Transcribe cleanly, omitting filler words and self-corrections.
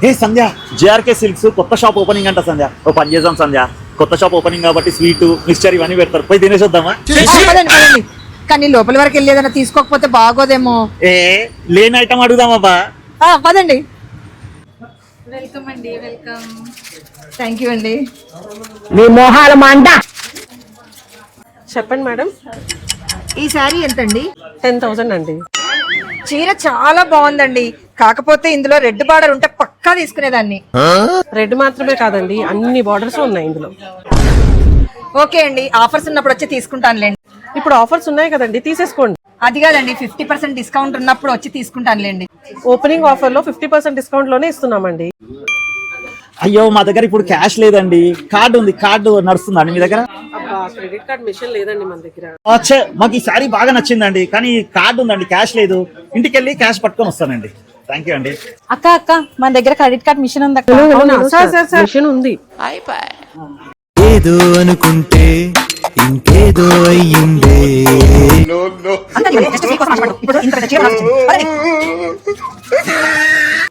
ఏ సంధ్య, JRK silks కొత్త shop opening అంట సంధ్య. ఓ పని చేద్దాం సంధ్య, కొత్త షాప్ ఓపెనింగ్ కాబట్టి స్వీట్ మిక్స్చర్ ఇవన్నీ పెడతారు, పోయి తినేసొద్దామా? కానీ లోపల వరకు వెళ్ళి ఏదైనా తీసుకోకపోతే బాగోదేమో. ఏ లేని ఐటమ్ అడుగుదామా? పదండి. వెల్కమ్ అండి. వెల్కమ్. థ్యాంక్ యూ అండి. మీ మొహాల మంట. చెప్పండి మేడం. ఈ శారీ ఎంతండి? 10,000 అండి. చీర చాలా బాగుందండి, కాకపోతే ఇందులో రెడ్ బార్డర్ ఉంటే పక్కా తీసుకునేదాన్ని. రెడ్ మాత్రమే కాదండి, అన్ని బార్డర్స్ ఉన్నాయి ఇందులో. ఓకే అండి, ఆఫర్స్ ఉన్నప్పుడు వచ్చి తీసుకుంటానులేండి. ఇప్పుడు ఆఫర్స్ ఉన్నాయి కదండి, తీసేసుకోండి. అది కాదండి, 50% డిస్కౌంట్ ఉన్నప్పుడు వచ్చి తీసుకుంటానులేండి. ఓపెనింగ్ ఆఫర్ లో 50% డిస్కౌంట్ లోనే ఇస్తున్నామండి. అయ్యో మా దగ్గర ఇప్పుడు క్యాష్ లేదండి, కార్డు ఉంది. కార్డు నడుస్తుందండి మీ దగ్గర? క్రెడిట్ కార్డ్ మిషన్ లేదండి మన దగ్గర. అచ్చే, మాకు ఈ శారీ బాగా నచ్చిందండి, కానీ కార్డు ఉందండి, క్యాష్ లేదు. ఇంటికి వెళ్ళి క్యాష్ పట్టుకొని వస్తానండి. థ్యాంక్ యూ అండి. అక్క మన దగ్గర క్రెడిట్ కార్డ్ మిషన్ ఉంది అక్క. మిషన్ ఉంది. ఏదో అనుకుంటే ఇంకేదో అయ్యిందే. అంతా just free కోసం మాట్లాడు. ఇప్పుడు ఇంత పెద్ద చీర నాకు వచ్చింది. పదండి.